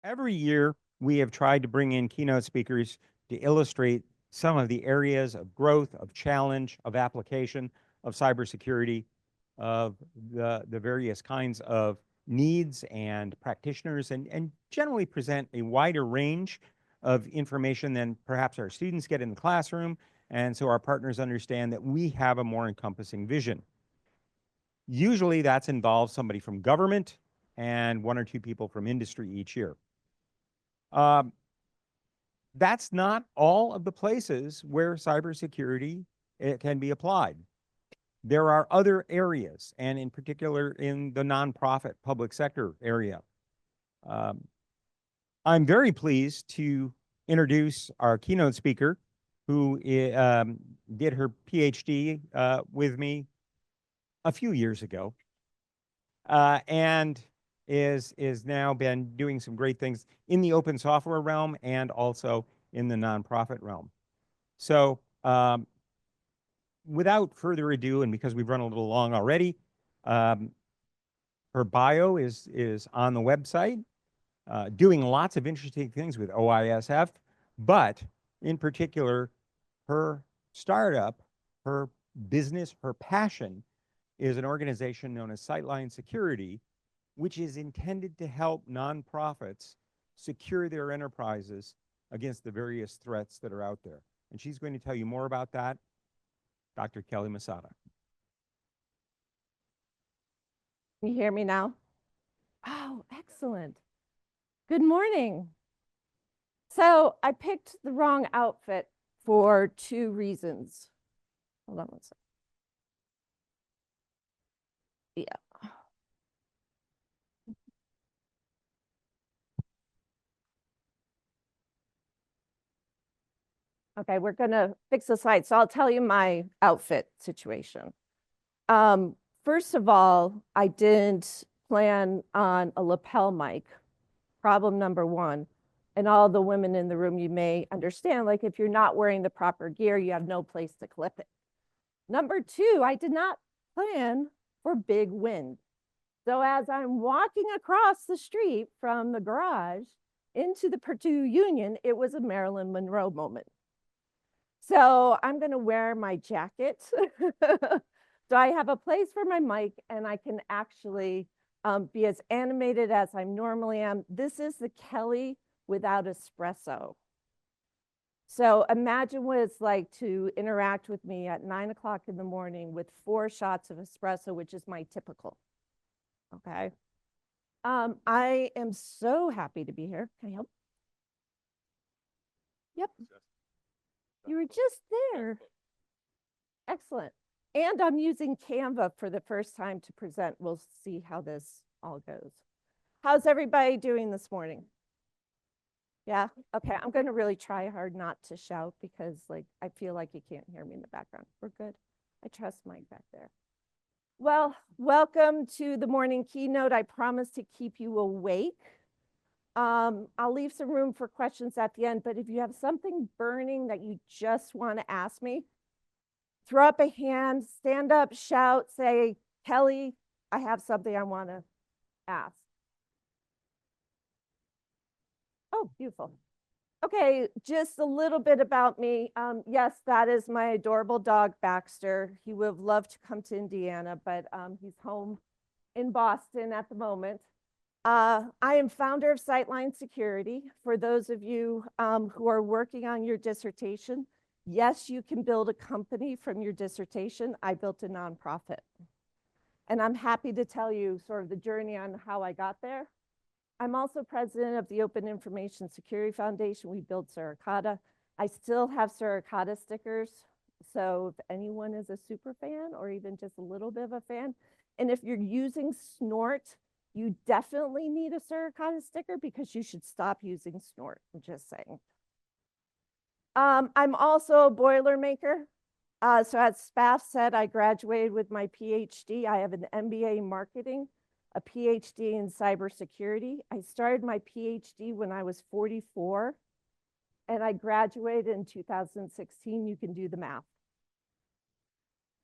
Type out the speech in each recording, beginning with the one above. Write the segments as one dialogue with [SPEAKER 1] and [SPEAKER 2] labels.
[SPEAKER 1] Every year, we have tried to bring in keynote speakers to illustrate some of the areas of growth, of challenge, of application, of cybersecurity, of the various kinds of needs and practitioners, and generally present a wider range of information than perhaps our students get in the classroom, and so our partners understand that we have a more encompassing vision. Usually that's involves somebody from government and one or two people from industry each year. That's not all of the places where cybersecurity can be applied. There are other areas, and in particular in the nonprofit public sector area. I'm very pleased to introduce our keynote speaker, who did her PhD with me a few years ago, and is now been doing some great things in the open software realm and also in the nonprofit realm. So without further ado, and because we've run a little long already, her bio is on the website, doing lots of interesting things with OISF, but in particular, her startup, her business, her passion is an organization known as Sightline Security, which is intended to help nonprofits secure their enterprises against the various threats that are out there. And she's going to tell you more about that, Dr. Kelley Misata.
[SPEAKER 2] Can you hear me now? Oh, excellent. Good morning. So I picked the wrong outfit for 2 reasons. Hold on one second. Yeah. Okay, we're gonna fix the slide. So I'll tell you my outfit situation. First of all, I didn't plan on a lapel mic. Problem number 1. And all the women in the room, you may understand, like if you're not wearing the proper gear, you have no place to clip it. Number 2, I did not plan for big wind. So as I'm walking across the street from the garage into the Purdue Union, it was a Marilyn Monroe moment. So I'm going to wear my jacket. So I have a place for my mic and I can actually be as animated as I normally am. This is the Kelley without espresso. So imagine what it's like to interact with me at 9 o'clock in the morning with 4 shots of espresso, which is my typical. Okay. I am so happy to be here. Can I help? Yep. You were just there. Excellent. And I'm using Canva for the first time to present. We'll see how this all goes. How's everybody doing this morning? Yeah, okay. I'm going to really try hard not to shout because like I feel like you can't hear me in the background. We're good. I trust Mike back there. Well, welcome to the morning keynote. I promise to keep you awake. I'll leave some room for questions at the end, but if you have something burning that you just want to ask me, throw up a hand, stand up, shout, say, Kelley, I have something I want to ask. Oh, beautiful. Okay, just a little bit about me. Yes, that is my adorable dog, Baxter. He would have loved to come to Indiana, but he's home in Boston at the moment. I am founder of Sightline Security. For those of you who are working on your dissertation, yes, you can build a company from your dissertation. I built a nonprofit. And I'm happy to tell you sort of the journey on how I got there. I'm also president of the Open Information Security Foundation. We built Suricata. I still have Suricata stickers. So if anyone is a super fan or even just a little bit of a fan, and if you're using Snort, you definitely need a Suricata sticker because you should stop using Snort. I'm just saying. I'm also a Boilermaker. So as Spaff said, I graduated with my PhD. I have an MBA in marketing, a PhD in cybersecurity. I started my PhD when I was 44 and I graduated in 2016. You can do the math.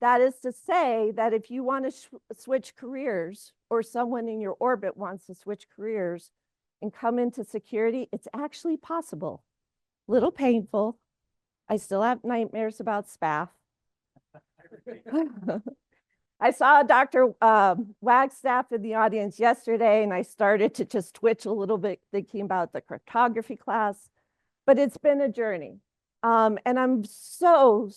[SPEAKER 2] That is to say that if you want to switch careers or someone in your orbit wants to switch careers and come into security, it's actually possible. Little painful. I still have nightmares about SPAF. I saw Dr. Wagstaff in the audience yesterday, and I started to just twitch a little bit thinking about the cryptography class, but it's been a journey. And I'm so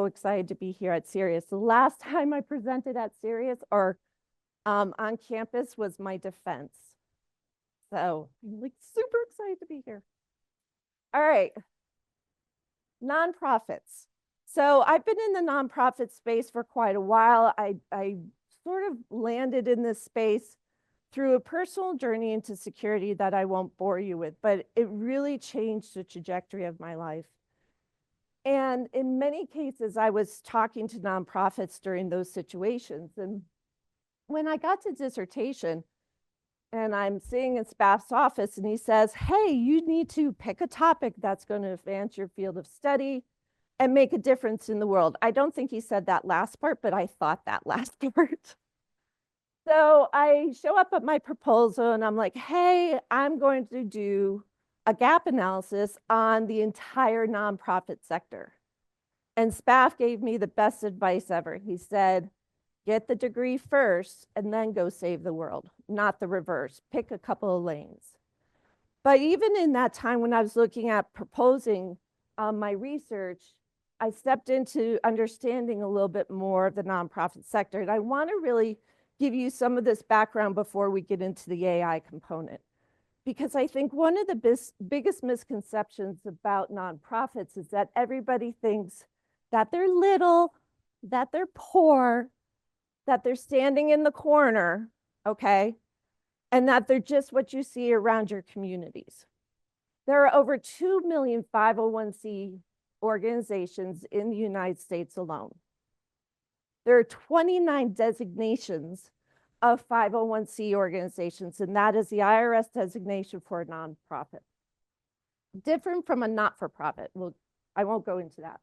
[SPEAKER 2] excited to be here at CERIAS. The last time I presented at CERIAS or on campus was my defense. So I'm like super excited to be here. All right, nonprofits. So I've been in the nonprofit space for quite a while. I sort of landed in this space through a personal journey into security that I won't bore you with, but it really changed the trajectory of my life. And in many cases, I was talking to nonprofits during those situations. And when I got to dissertation, and I'm sitting in SPAF's office, and he says, hey, you need to pick a topic that's going to advance your field of study and make a difference in the world. I don't think he said that last part, but I thought that last part. So I show up at my proposal and I'm like, hey, I'm going to do a gap analysis on the entire nonprofit sector. And SPAF gave me the best advice ever. He said, get the degree first and then go save the world, not the reverse. Pick a couple of lanes. But even in that time when I was looking at proposing my research, I stepped into understanding a little bit more of the nonprofit sector. And I want to really give you some of this background before we get into the AI component. Because I think one of the biggest misconceptions about nonprofits is that everybody thinks that they're little, that they're poor, that they're standing in the corner, okay? And that they're just what you see around your communities. There are over 2 million 501c organizations in the United States alone. There are 29 designations of 501c organizations, and that is the IRS designation for a nonprofit. Different from a not-for-profit. Well, I won't go into that.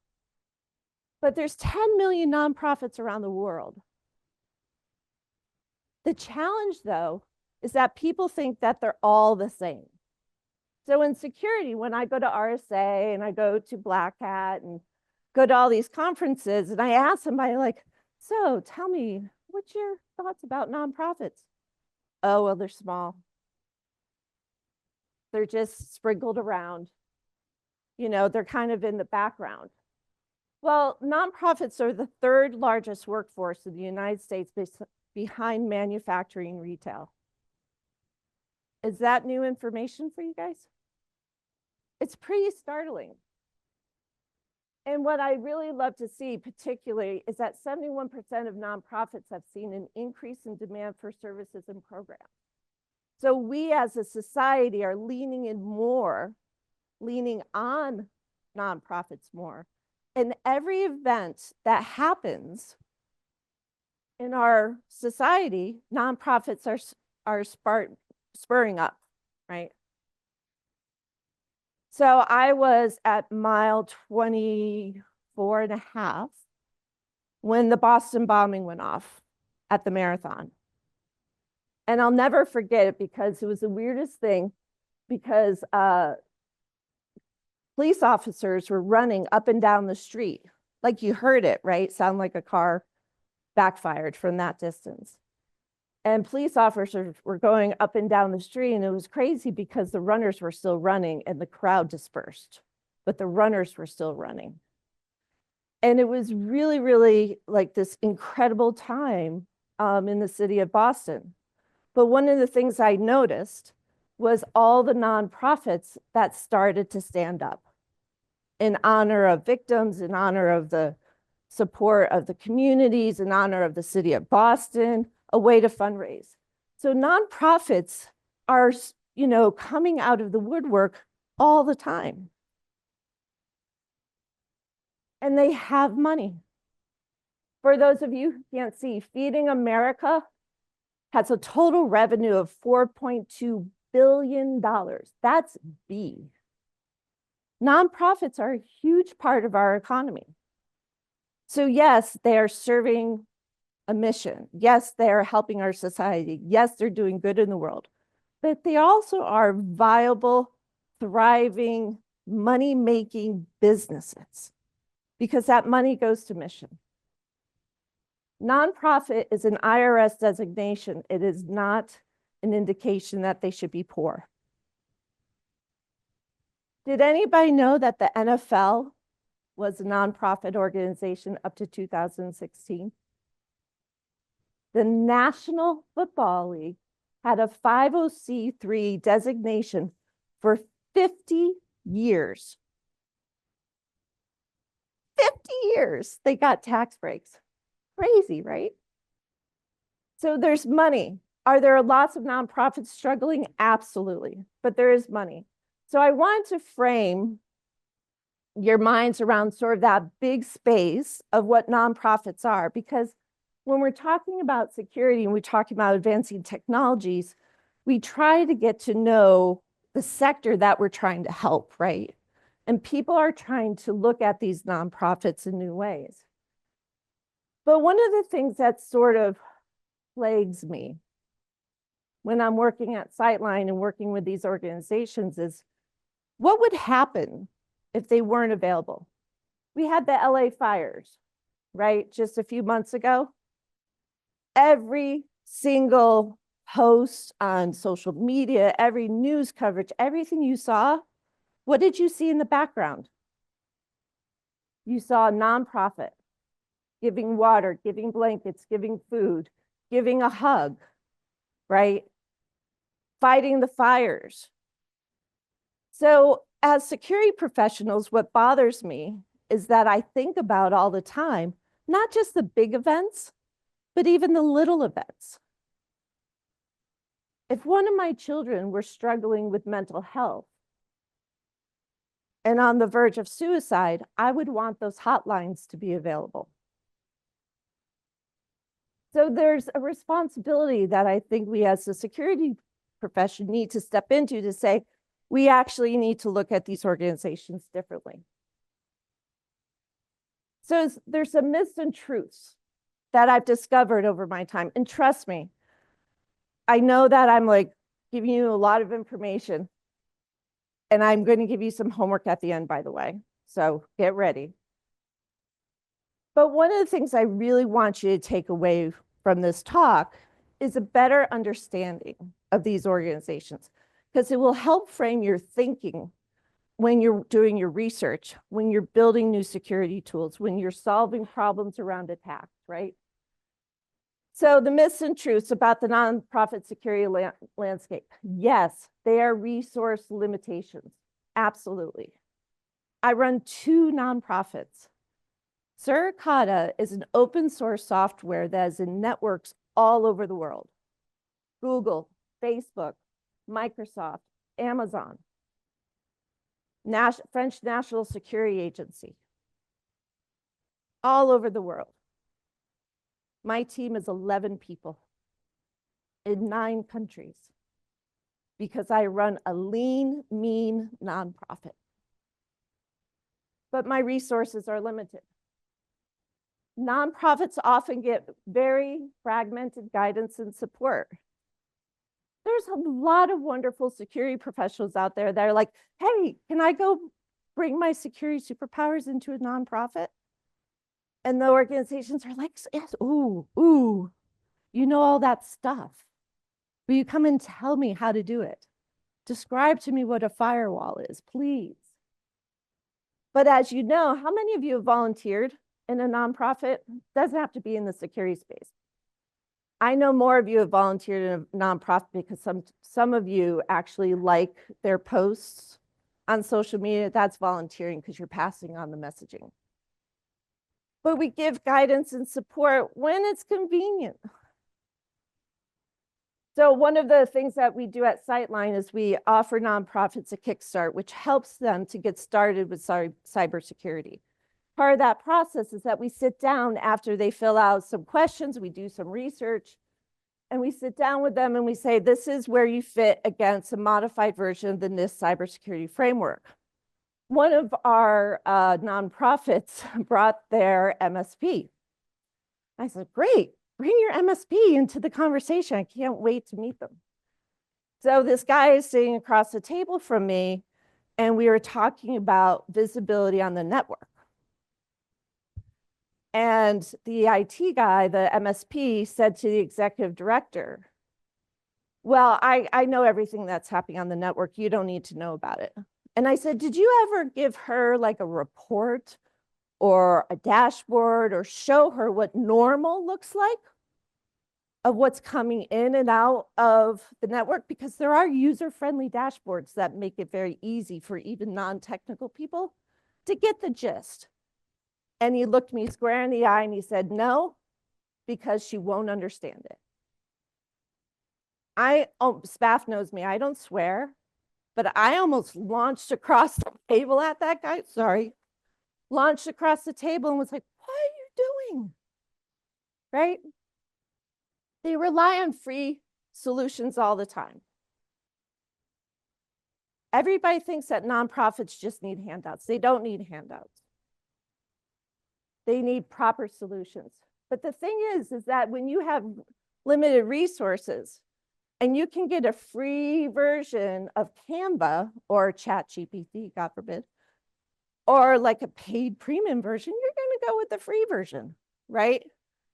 [SPEAKER 2] But there's 10 million nonprofits around the world. The challenge, though, is that people think that they're all the same. So in security, when I go to RSA and I go to Black Hat and go to all these conferences, and I ask somebody like, so tell me, what's your thoughts about nonprofits? Oh, well, they're small. They're just sprinkled around. You know, they're kind of in the background. Well, nonprofits are the third largest workforce in the United States behind manufacturing retail. Is that new information for you guys? It's pretty startling. And what I really love to see particularly is that 71% of nonprofits have seen an increase in demand for services and programs. So we as a society are leaning in more, leaning on nonprofits more. And every event that happens in our society, nonprofits are spurring up, right? So I was at mile 24 and a half when the Boston bombing went off at the marathon. And I'll never forget it because it was the weirdest thing, because police officers were running up and down the street. Like you heard it, right? Sound like a car backfired from that distance. And police officers were going up and down the street, and it was crazy because the runners were still running and the crowd dispersed, but the runners were still running. And it was really, really like this incredible time in the city of Boston. But one of the things I noticed was all the nonprofits that started to stand up in honor of victims, in honor of the support of the communities, in honor of the city of Boston, a way to fundraise. So nonprofits are, you know, coming out of the woodwork all the time. And they have money. For those of you who can't see, Feeding America has a total revenue of $4.2 billion. That's B. Nonprofits are a huge part of our economy. So yes, they are serving a mission. Yes, they are helping our society. Yes, they're doing good in the world. but they also are viable, thriving, money-making businesses because that money goes to mission. Nonprofit is an IRS designation. It is not an indication that they should be poor. Did anybody know that the NFL was a nonprofit organization up to 2016? The National Football League had a 50c3 designation for 50 years. 50 years they got tax breaks. Crazy, right? So there's money. Are there lots of nonprofits struggling? Absolutely, but there is money. So I want to frame your minds around sort of that big space of what nonprofits are, because when we're talking about security and we're talking about advancing technologies, we try to get to know the sector that we're trying to help, right? And people are trying to look at these nonprofits in new ways. But one of the things that sort of plagues me when I'm working at Sightline and working with these organizations is what would happen if they weren't available? We had the LA fires, right? Just a few months ago. Every single post on social media, every news coverage, everything you saw, what did you see in the background? You saw a nonprofit giving water, giving blankets, giving food, giving a hug, right? Fighting the fires. So as security professionals, what bothers me is that I think about all the time, not just the big events, but even the little events. If one of my children were struggling with mental health and on the verge of suicide, I would want those hotlines to be available. So there's a responsibility that I think we as a security profession need to step into to say, we actually need to look at these organizations differently. So there's some myths and truths that I've discovered over my time. And trust me, I know that I'm like giving you a lot of information, and I'm going to give you some homework at the end, by the way. So get ready. But one of the things I really want you to take away from this talk is a better understanding of these organizations, because it will help frame your thinking when you're doing your research, when you're building new security tools, when you're solving problems around attacks, right? So the myths and truths about the nonprofit security landscape. Yes, they are resource limitations. Absolutely. I run 2 nonprofits. CERIAS is an open source software that is in networks all over the world. Google, Facebook, Microsoft, Amazon, French National Security Agency, all over the world. My team is 11 people in 9 countries because I run a lean, mean nonprofit. But my resources are limited. Nonprofits often get very fragmented guidance and support. There's a lot of wonderful security professionals out there that are like, hey, can I go bring my security superpowers into a nonprofit? And the organizations are like, yes, ooh, you know all that stuff. Will you come and tell me how to do it? Describe to me what a firewall is, please. But as you know, how many of you have volunteered in a nonprofit? Doesn't have to be in the security space. I know more of you have volunteered in a nonprofit because some of you actually like their posts on social media. That's volunteering because you're passing on the messaging. But we give guidance and support when it's convenient. So one of the things that we do at Sightline is we offer nonprofits a kickstart, which helps them to get started with cybersecurity. Part of that process is that we sit down after they fill out some questions, we do some research, and we sit down with them and we say, this is where you fit against a modified version of the NIST cybersecurity framework. One of our nonprofits brought their MSP. I said, great, bring your MSP into the conversation. I can't wait to meet them. So this guy is sitting across the table from me, and we were talking about visibility on the network. And the IT guy, the MSP, said to the executive director, well, I know everything that's happening on the network. You don't need to know about it. And I said, did you ever give her like a report or a dashboard or show her what normal looks like of what's coming in and out of the network? Because there are user-friendly dashboards that make it very easy for even non-technical people to get the gist. And he looked me square in the eye and he said, no, because she won't understand it. Spaff knows me, I don't swear, but I almost launched across the table at that guy, launched across the table and was like, what are you doing? Right? They rely on free solutions all the time. Everybody thinks that nonprofits just need handouts. They don't need handouts. They need proper solutions. But the thing is that when you have limited resources and you can get a free version of Canva or ChatGPT, God forbid, or like a paid premium version, you're going to go with the free version, right?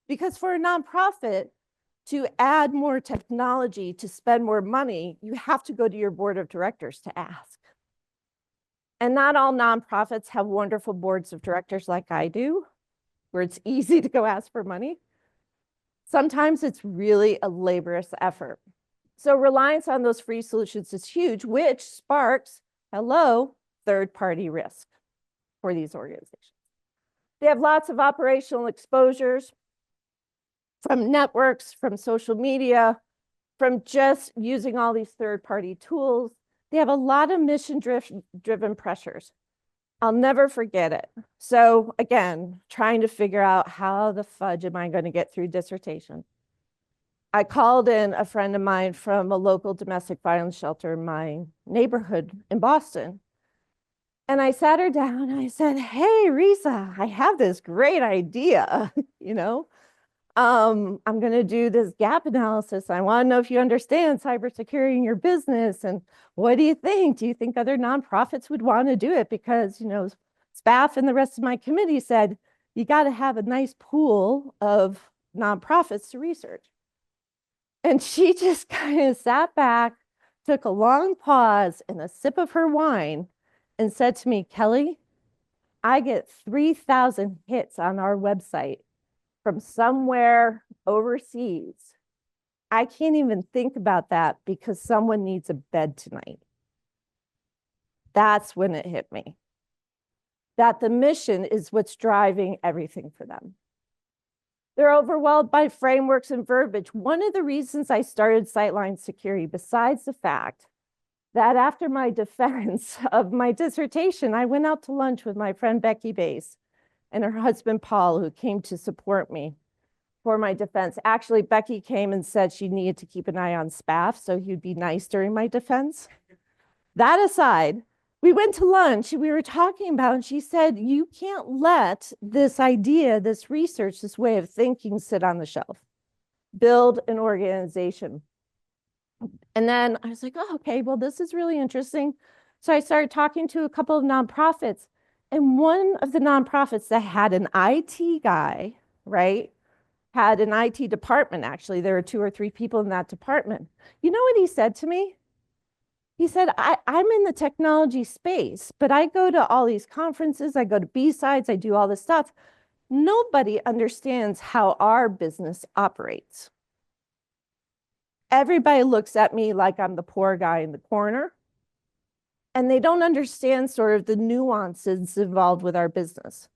[SPEAKER 2] Because for a nonprofit, to add more technology, to spend more money, you have to go to your board of directors to ask. And not all nonprofits have wonderful boards of directors like I do, where it's easy to go ask for money. Sometimes it's really a laborious effort. So reliance on those free solutions is huge, which sparks, hello, third-party risk for these organizations. They have lots of operational exposures from networks, from social media, from just using all these third-party tools. They have a lot of mission-driven pressures. I'll never forget it. So again, trying to figure out how the fudge am I going to get through dissertation. I called in a friend of mine from a local domestic violence shelter in my neighborhood in Boston. And I sat her down and I said, hey, Risa, I have this great idea, I'm going to do this gap analysis. I want to know if you understand cybersecurity in your business. And what do you think? Do you think other nonprofits would want to do it? Because, Spaff and the rest of my committee said, you got to have a nice pool of nonprofits to research. And she just kind of sat back, took a long pause and a sip of her wine and said to me, Kelley, I get 3,000 hits on our website from somewhere overseas. I can't even think about that because someone needs a bed tonight. That's when it hit me. That the mission is what's driving everything for them. They're overwhelmed by frameworks and verbiage. One of the reasons I started Sightline Security, besides the fact that after my defense of my dissertation, I went out to lunch with my friend Becky Bass and her husband Paul, who came to support me for my defense. Actually, Becky came and said she needed to keep an eye on Spaff, so he'd be nice during my defense. That aside, we went to lunch, we were talking about, and she said, you can't let this idea, this research, this way of thinking sit on the shelf. Build an organization. And then I was like, oh, okay, well, this is really interesting. So I started talking to a couple of nonprofits, and one of the nonprofits that had an IT guy, right, had an IT department, actually. There were 2 or 3 people in that department. You know what he said to me? He said, I'm in the technology space, but I go to all these conferences, I go to B-sides, I do all this stuff. Nobody understands how our business operates. Everybody looks at me like I'm the poor guy in the corner, and they don't understand sort of the nuances involved with our business.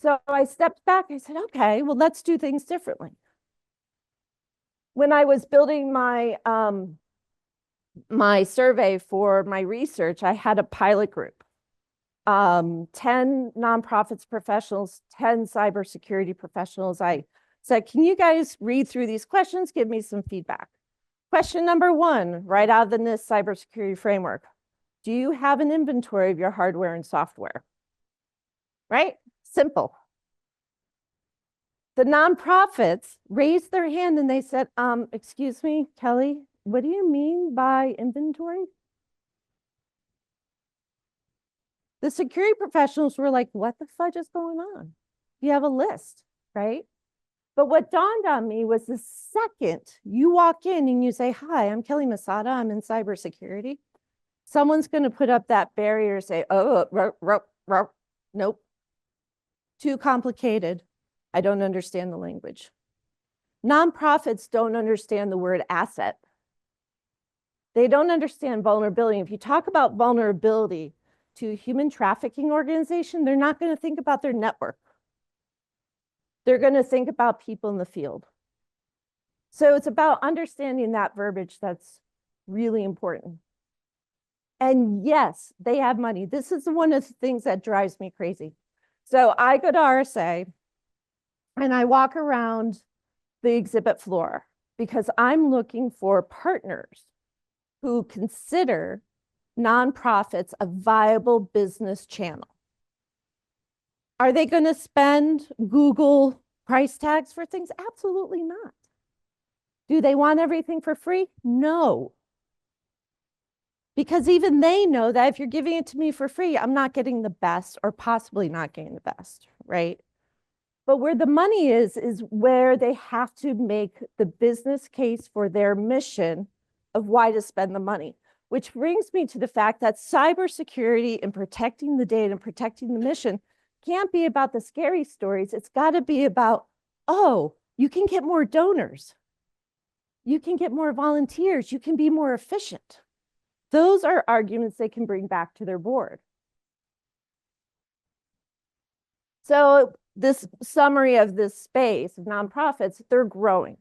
[SPEAKER 2] So I stepped back, I said, okay, well, let's do things differently. When I was building my my survey for my research, I had a pilot group, 10 nonprofits professionals, 10 cybersecurity professionals. I said, can you guys read through these questions? Give me some feedback. Question number 1, right out of the NIST cybersecurity framework. Do you have an inventory of your hardware and software? Right? Simple. The nonprofits raised their hand and they said, excuse me, Kelley, what do you mean by inventory? The security professionals were like, what the fudge is going on? You have a list, right? But what dawned on me was the second you walk in and you say, hi, I'm Kelley Misata, I'm in cybersecurity. Someone's going to put up that barrier, say, oh, nope, too complicated. I don't understand the language. Nonprofits don't understand the word asset. They don't understand vulnerability. If you talk about vulnerability to a human trafficking organization, they're not going to think about their network. They're going to think about people in the field. So it's about understanding that verbiage that's really important. And yes, they have money. This is one of the things that drives me crazy. So I go to RSA and I walk around the exhibit floor because I'm looking for partners who consider nonprofits a viable business channel. Are they going to spend Google price tags for things? Absolutely not. Do they want everything for free? No. Because even they know that if you're giving it to me for free, I'm not getting the best or possibly not getting the best, right? But where the money is where they have to make the business case for their mission of why to spend the money, which brings me to the fact that cybersecurity and protecting the data and protecting the mission can't be about the scary stories. It's got to be about, oh, you can get more donors. You can get more volunteers. You can be more efficient. Those are arguments they can bring back to their board. So this summary of this space of nonprofits, they're growing.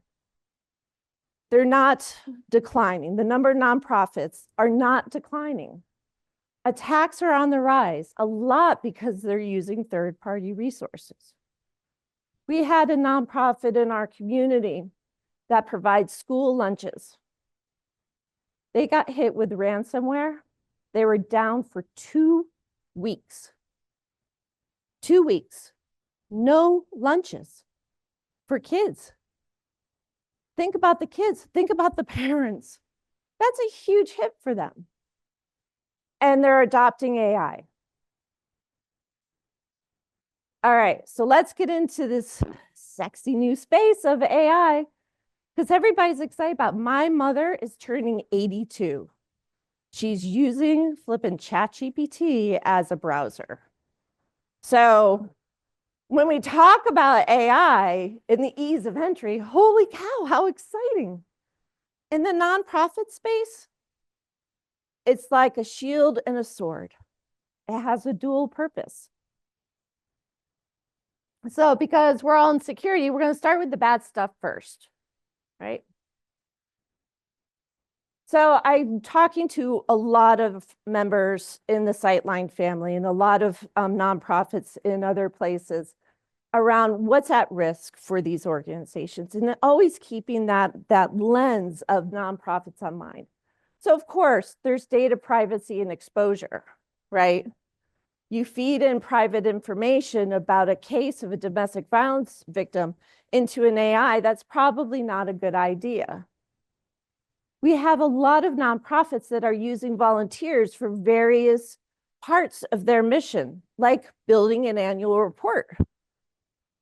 [SPEAKER 2] They're not declining. The number of nonprofits are not declining. Attacks are on the rise, a lot because they're using third-party resources. We had a nonprofit in our community that provides school lunches. They got hit with ransomware. They were down for 2 weeks. 2 weeks. No lunches for kids. Think about the kids. Think about the parents. That's a huge hit for them. And they're adopting AI. All right, so let's get into this sexy new space of AI because everybody's excited about. My mother is turning 82. She's using flipping ChatGPT as a browser. So when we talk about AI and the ease of entry, holy cow, how exciting. In the nonprofit space, it's like a shield and a sword. It has a dual purpose. So because we're all in security, we're going to start with the bad stuff first, right? So I'm talking to a lot of members in the Sightline family and a lot of nonprofits in other places around what's at risk for these organizations and always keeping that lens of nonprofits on mind. So of course, there's data privacy and exposure, right? You feed in private information about a case of a domestic violence victim into an AI, that's probably not a good idea. We have a lot of nonprofits that are using volunteers for various parts of their mission, like building an annual report.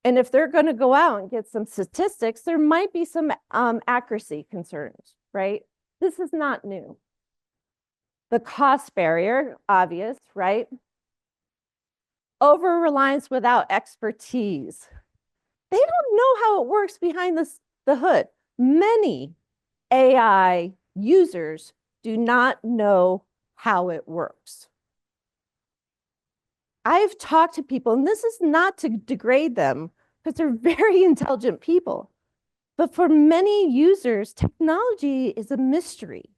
[SPEAKER 2] And if they're going to go out and get some statistics, there might be some accuracy concerns, right? This is not new. The cost barrier, obvious, right? Over-reliance without expertise. They don't know how it works behind the hood. Many AI users do not know how it works. I've talked to people, and this is not to degrade them, because they're very intelligent people. But for many users, technology is a mystery.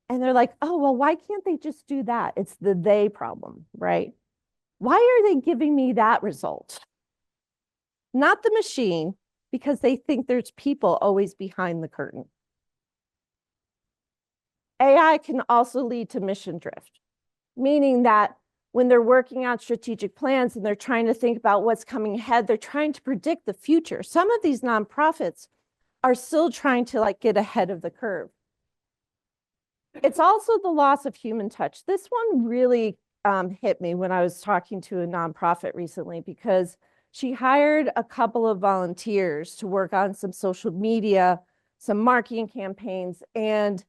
[SPEAKER 2] And they're like, oh, well, why can't they just do that? It's the they problem, right? Why are they giving me that result? Not the machine, because they think there's people always behind the curtain. AI can also lead to mission drift, meaning that when they're working on strategic plans and they're trying to think about what's coming ahead, they're trying to predict the future. Some of these nonprofits are still trying to like get ahead of the curve. It's also the loss of human touch. This one really hit me when I was talking to a nonprofit recently, because she hired a couple of volunteers to work on some social media, some marketing campaigns. And,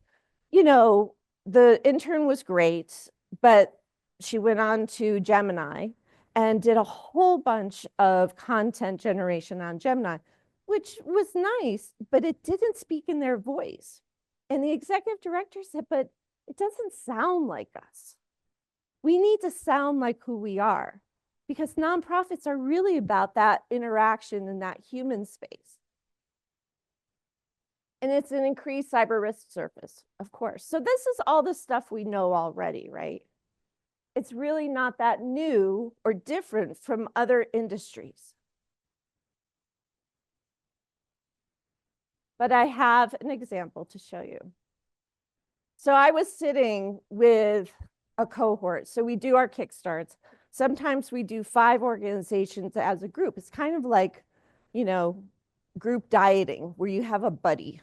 [SPEAKER 2] you know, the intern was great, but she went on to Gemini and did a whole bunch of content generation on Gemini, which was nice, but it didn't speak in their voice. And the executive director said, but it doesn't sound like us. We need to sound like who we are, because nonprofits are really about that interaction in that human space. And it's an increased cyber risk surface, of course. So this is all the stuff we know already, right? It's really not that new or different from other industries. But I have an example to show you. So I was sitting with a cohort. So we do our Kickstarts. Sometimes we do 5 organizations as a group. It's kind of like, you know, group dieting where you have a buddy.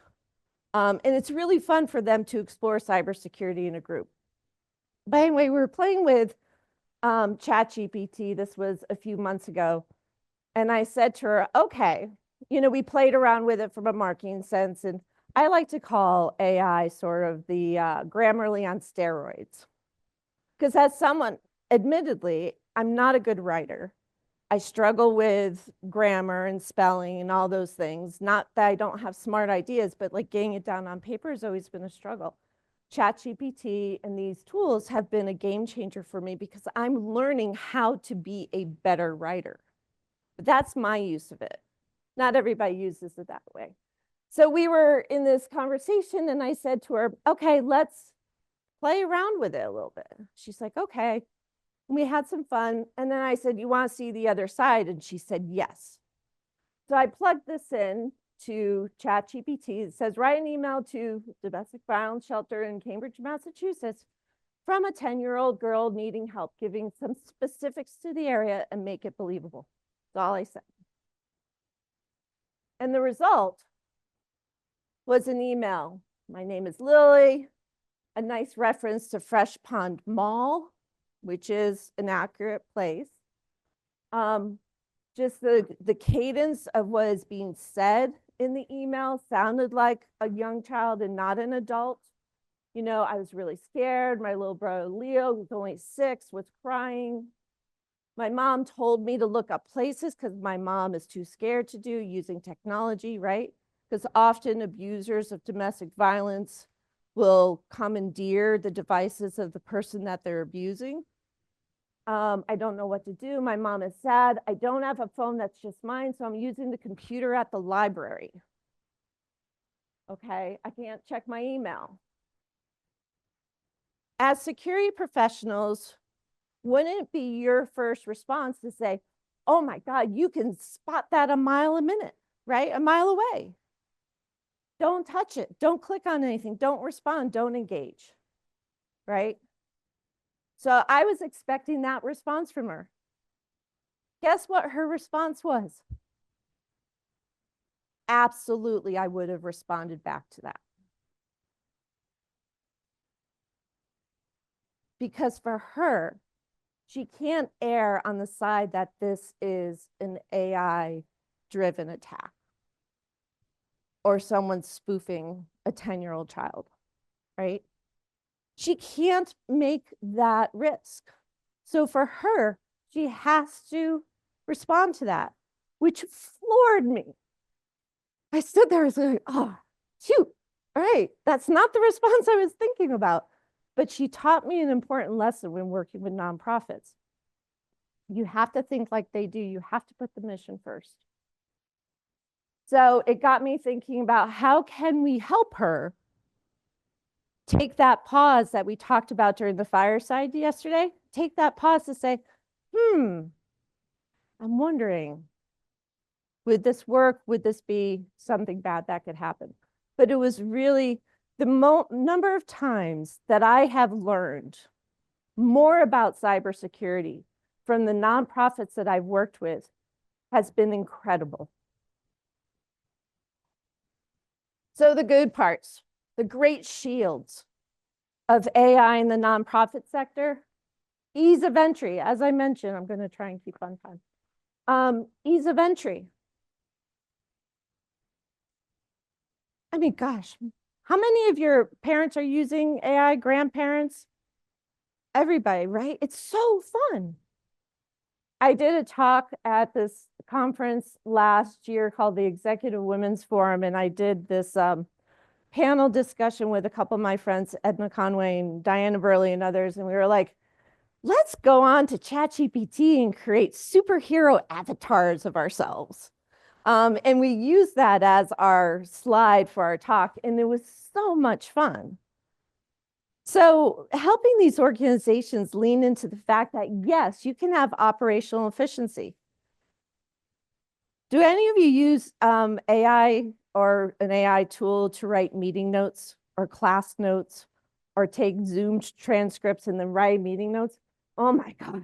[SPEAKER 2] And it's really fun for them to explore cybersecurity in a group. But anyway, we were playing with ChatGPT. This was a few months ago. And I said to her, okay, you know, we played around with it from a marketing sense. And I like to call AI sort of the Grammarly on steroids. Because as someone, admittedly, I'm not a good writer. I struggle with grammar and spelling and all those things. Not that I don't have smart ideas, but like getting it down on paper has always been a struggle. ChatGPT and these tools have been a game changer for me because I'm learning how to be a better writer. But that's my use of it. Not everybody uses it that way. So we were in this conversation and I said to her, okay, let's play around with it a little bit. She's like, okay. We had some fun. And then I said, you want to see the other side? And she said, yes. So I plugged this in to ChatGPT. It says, write an email to domestic violence shelter in Cambridge, Massachusetts, from a 10-year-old girl needing help, giving some specifics to the area and make it believable. That's all I said. And the result was an email. My name is Lily, a nice reference to Fresh Pond Mall, which is an accurate place. Just the cadence of what is being said in the email sounded like a young child and not an adult. You know, I was really scared. My little brother Leo, who's only 6, was crying. My mom told me to look up places because my mom is too scared to do using technology, right? Because often abusers of domestic violence will commandeer the devices of the person that they're abusing. I don't know what to do. My mom is sad. I don't have a phone that's just mine, so I'm using the computer at the library. Okay, I can't check my email. As security professionals, wouldn't it be your first response to say, oh my God, you can spot that a mile a minute, right? A mile away. Don't touch it. Don't click on anything. Don't respond. Don't engage, right? So I was expecting that response from her. Guess what her response was? Absolutely, I would have responded back to that. Because for her, she can't err on the side that this is an AI-driven attack or someone spoofing a 10-year-old child, right? She can't make that risk. So for her, she has to respond to that, which floored me. I stood there, I was like, oh, shoot, all right, that's not the response I was thinking about. But she taught me an important lesson when working with nonprofits. You have to think like they do. You have to put the mission first. So it got me thinking about how can we help her take that pause that we talked about during the fireside yesterday, take that pause to say, I'm wondering, would this work? Would this be something bad that could happen? But it was really the number of times that I have learned more about cybersecurity from the nonprofits that I've worked with has been incredible. So the good parts, the great shields of AI in the nonprofit sector, ease of entry. As I mentioned, I'm going to try and keep on time. Ease of entry. I mean, gosh, how many of your parents are using AI, grandparents? Everybody, right? It's so fun. I did a talk at this conference last year called the Executive Women's Forum, and I did this panel discussion with a couple of my friends, Edna Conway and Diana Burley and others, and we were like, let's go on to ChatGPT and create superhero avatars of ourselves. And we used that as our slide for our talk, and it was so much fun. So helping these organizations lean into the fact that, yes, you can have operational efficiency. Do any of you use AI or an AI tool to write meeting notes or class notes or take Zoom transcripts and then write meeting notes? Oh my God,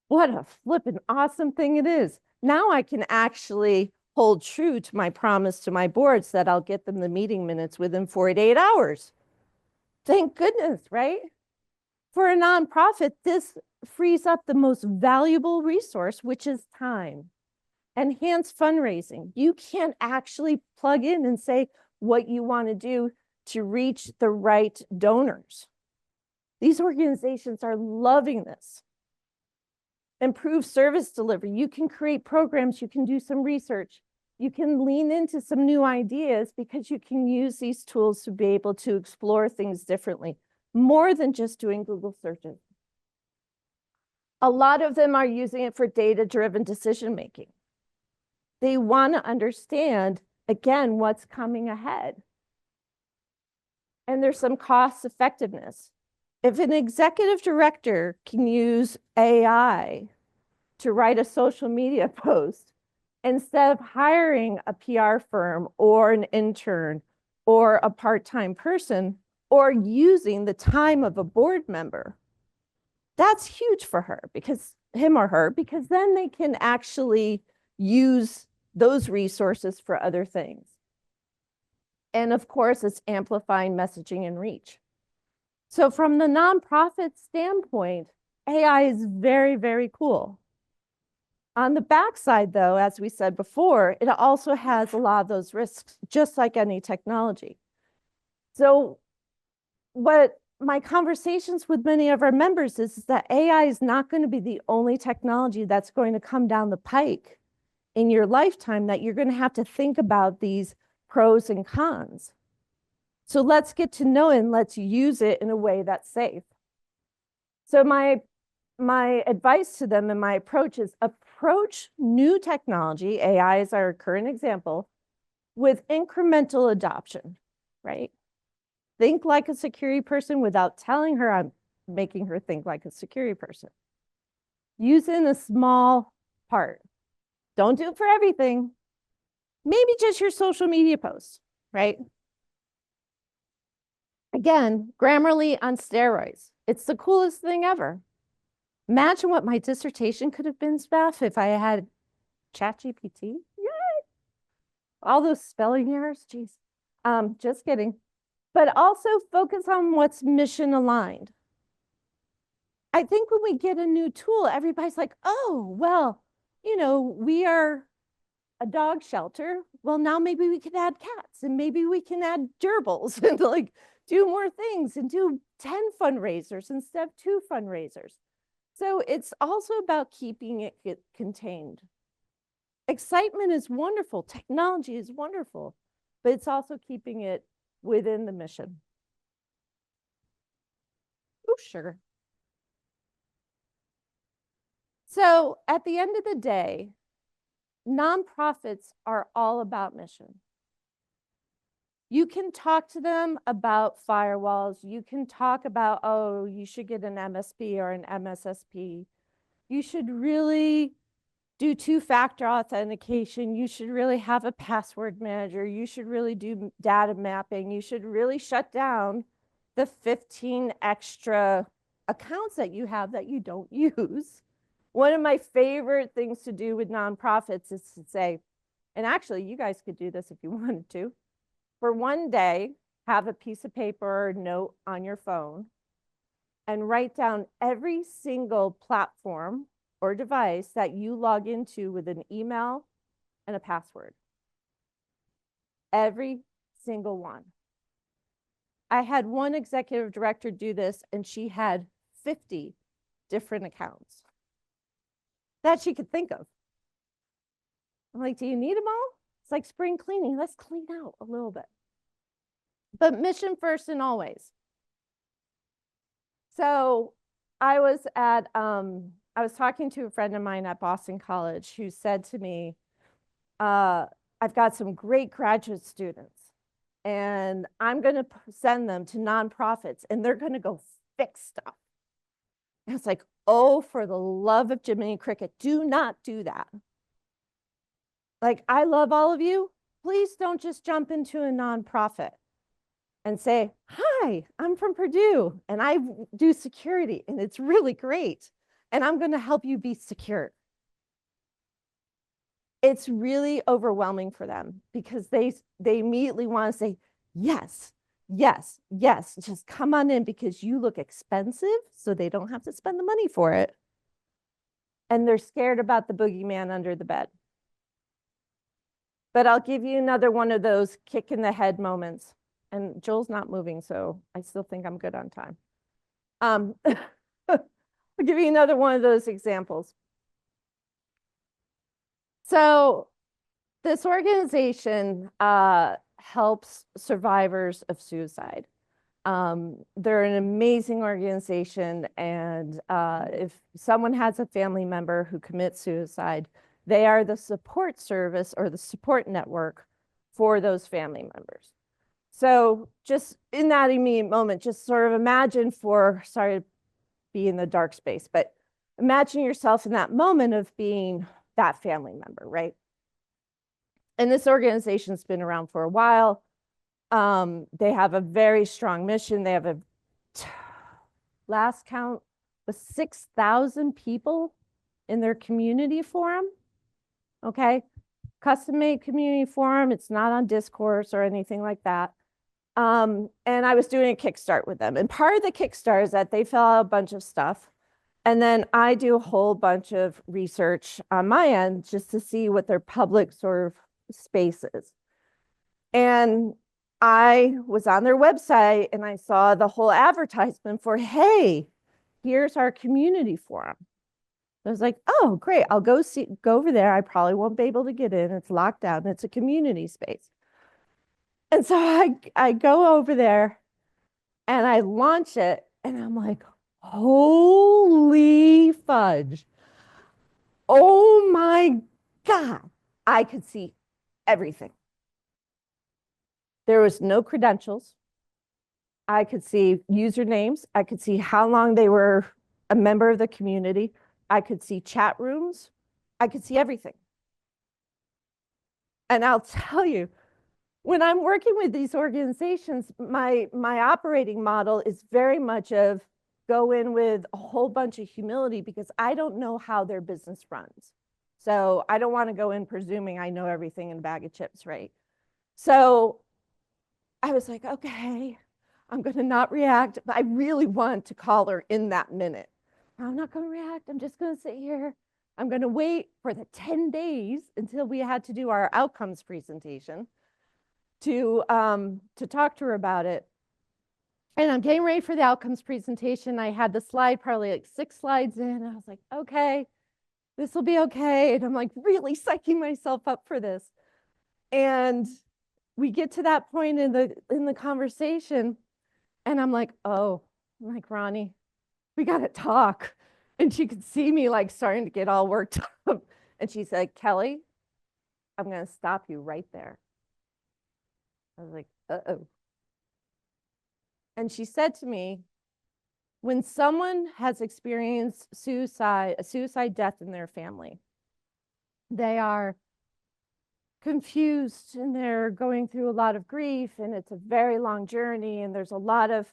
[SPEAKER 2] what a flippin' awesome thing it is. Now I can actually hold true to my promise to my boards that I'll get them the meeting minutes within 48 hours. Thank goodness, right? For a nonprofit, this frees up the most valuable resource, which is time. Enhanced fundraising. You can actually plug in and say what you want to do to reach the right donors. These organizations are loving this. Improve service delivery. You can create programs, you can do some research, you can lean into some new ideas because you can use these tools to be able to explore things differently, more than just doing Google searches. A lot of them are using it for data-driven decision-making. They want to understand, again, what's coming ahead. And there's some cost effectiveness. If an executive director can use AI to write a social media post, instead of hiring a PR firm or an intern or a part-time person, or using the time of a board member, that's huge for her, because him or her, because then they can actually use those resources for other things. And of course, it's amplifying messaging and reach. So from the nonprofit standpoint, AI is very, very cool. On the backside, though, as we said before, it also has a lot of those risks, just like any technology. So what my conversations with many of our members is that AI is not going to be the only technology that's going to come down the pike in your lifetime, that you're going to have to think about these pros and cons. So let's get to know it and let's use it in a way that's safe. So my advice to them and my approach is approach new technology, AI is our current example, with incremental adoption, right? Think like a security person without telling her I'm making her think like a security person. Use it in a small part. Don't do it for everything. Maybe just your social media posts, right? Again, Grammarly on steroids. It's the coolest thing ever. Imagine what my dissertation could have been, Steph, if I had ChatGPT. Yay! All those spelling errors, geez. Just kidding. But also focus on what's mission aligned. I think when we get a new tool, everybody's like, oh, well, you know, we are a dog shelter. Well, now maybe we can add cats, and maybe we can add gerbils and like do more things and do 10 fundraisers instead of 2 fundraisers. So it's also about keeping it contained. Excitement is wonderful. Technology is wonderful, but it's also keeping it within the mission. Oh, sugar. So at the end of the day, nonprofits are all about mission. You can talk to them about firewalls. You can talk about, oh, you should get an MSP or an MSSP. You should really do 2-factor authentication. You should really have a password manager. You should really do data mapping. You should really shut down the 15 extra accounts that you have that you don't use. One of my favorite things to do with nonprofits is to say, and actually you guys could do this if you wanted to, for one day, have a piece of paper or note on your phone and write down every single platform or device that you log into with an email and a password. Every single one. I had one executive director do this, and she had 50 different accounts that she could think of. I'm like, do you need them all? It's like spring cleaning. Let's clean out a little bit. But mission first and always. So I was talking to a friend of mine at Boston College who said to me, I've got some great graduate students, and I'm going to send them to nonprofits, and they're going to go fix stuff. And it's like, oh, for the love of Jiminy Cricket, do not do that. Like, I love all of you. Please don't just jump into a nonprofit and say, hi, I'm from Purdue, and I do security, and it's really great, and I'm going to help you be secure. It's really overwhelming for them because they immediately want to say, yes, yes, yes, just come on in because you look expensive, so they don't have to spend the money for it. And they're scared about the boogeyman under the bed. But I'll give you another one of those kick in the head moments. And Joel's not moving, so I still think I'm good on time. I'll give you another one of those examples. So this organization helps survivors of suicide. They're an amazing organization, and if someone has a family member who commits suicide, they are the support service or the support network for those family members. So just in that immediate moment, just sort of imagine sorry to be in the dark space, but imagine yourself in that moment of being that family member, right? And this organization's been around for a while. They have a very strong mission. They have last count was 6,000 people in their community forum. Okay, custom-made community forum. It's not on discourse or anything like that. And I was doing a Kickstart with them. And part of the Kickstart is that they fill out a bunch of stuff. And then I do a whole bunch of research on my end just to see what their public sort of space is. And I was on their website and I saw the whole advertisement for, hey, here's our community forum. I was like, oh, great. I'll go over there. I probably won't be able to get in. It's locked down. It's a community space. And so I go over there and I launch it and I'm like, holy fudge. Oh my God. I could see everything. There was no credentials. I could see usernames. I could see how long they were a member of the community. I could see chat rooms. I could see everything. And I'll tell you, when I'm working with these organizations, my operating model is very much of go in with a whole bunch of humility because I don't know how their business runs. So I don't want to go in presuming I know everything in a bag of chips, right? So I was like, okay, I'm going to not react, but I really want to call her in that minute. I'm not going to react. I'm just going to sit here. I'm going to wait for the 10 days until we had to do our outcomes presentation to talk to her about it. And I'm getting ready for the outcomes presentation. I had the slide probably like 6 slides in. I was like, okay, this will be okay. And I'm like really psyching myself up for this. And we get to that point in the conversation and I'm like, oh, I'm like, Ronnie, we got to talk. And she could see me like starting to get all worked up. And she said, Kelley, I'm going to stop you right there. I was like, uh-oh. And she said to me, when someone has experienced a suicide death in their family, they are confused and they're going through a lot of grief and it's a very long journey and there's a lot of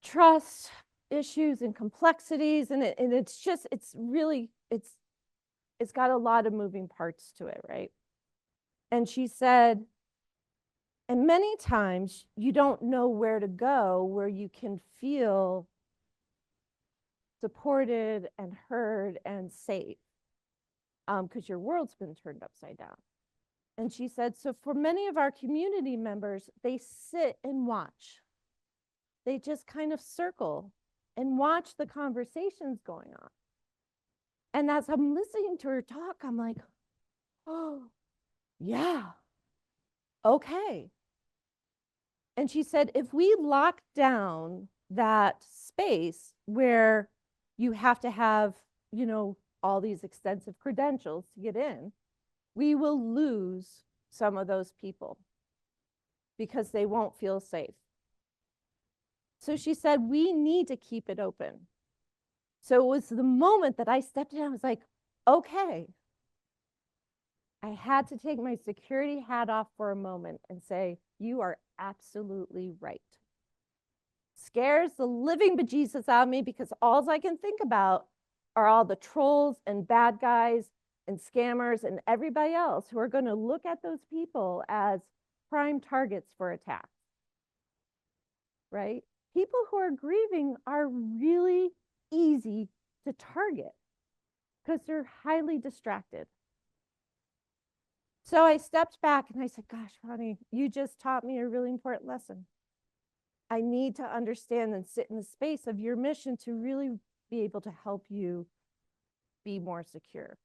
[SPEAKER 2] trust issues and complexities and it's got a lot of moving parts to it, right? And she said, And many times you don't know where to go where you can feel supported and heard and safe, because your world's been turned upside down. And she said, so for many of our community members, they sit and watch. They just kind of circle and watch the conversations going on. And as I'm listening to her talk, I'm like, oh, yeah, okay. And she said, if we lock down that space where you have to have, all these extensive credentials to get in, we will lose some of those people because they won't feel safe. So she said, we need to keep it open. So it was the moment that I stepped in, I was like, okay. I had to take my security hat off for a moment and say, you are absolutely right. Scares the living bejesus out of me because all I can think about are all the trolls and bad guys and scammers and everybody else who are going to look at those people as prime targets for attack, right? People who are grieving are really easy to target because they're highly distracted. So I stepped back and I said, gosh, honey, you just taught me a really important lesson. I need to understand and sit in the space of your mission to really be able to help you be more secure.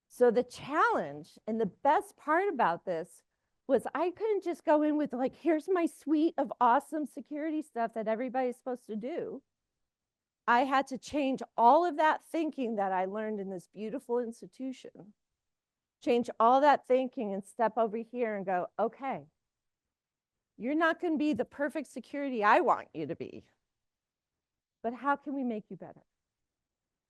[SPEAKER 2] So the challenge and the best part about this was I couldn't just go in with like, here's my suite of awesome security stuff that everybody's supposed to do. I had to change all of that thinking that I learned in this beautiful institution, change all that thinking and step over here and go, okay, you're not going to be the perfect security I want you to be, but how can we make you better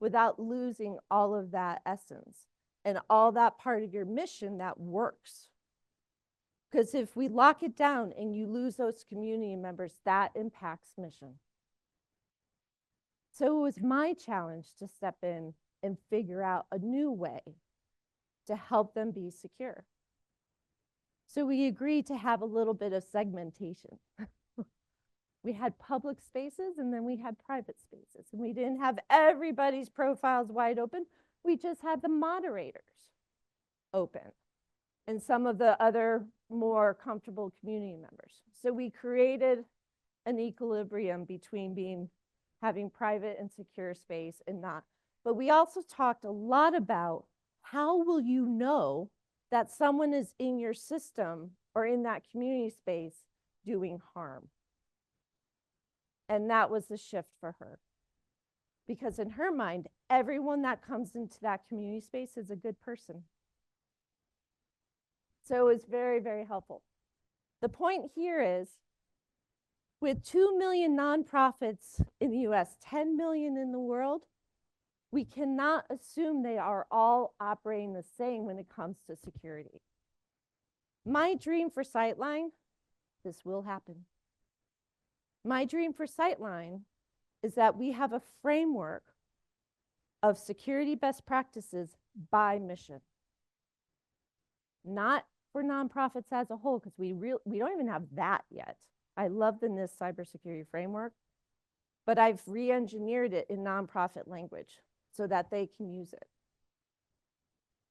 [SPEAKER 2] without losing all of that essence and all that part of your mission that works? Because if we lock it down and you lose those community members, that impacts mission. So it was my challenge to step in and figure out a new way to help them be secure. So we agreed to have a little bit of segmentation. We had public spaces and then we had private spaces. And we didn't have everybody's profiles wide open. We just had the moderators open and some of the other more comfortable community members. So we created an equilibrium between having private and secure space and not. But we also talked a lot about how will you know that someone is in your system or in that community space doing harm? And that was the shift for her. Because in her mind, everyone that comes into that community space is a good person. So it was very, very helpful. The point here is, with 2 million nonprofits in the US, 10 million in the world, we cannot assume they are all operating the same when it comes to security. My dream for Sightline, this will happen. My dream for Sightline is that we have a framework of security best practices by mission. Not for nonprofits as a whole, because we don't even have that yet. I love the NIST cybersecurity framework, but I've re-engineered it in nonprofit language so that they can use it.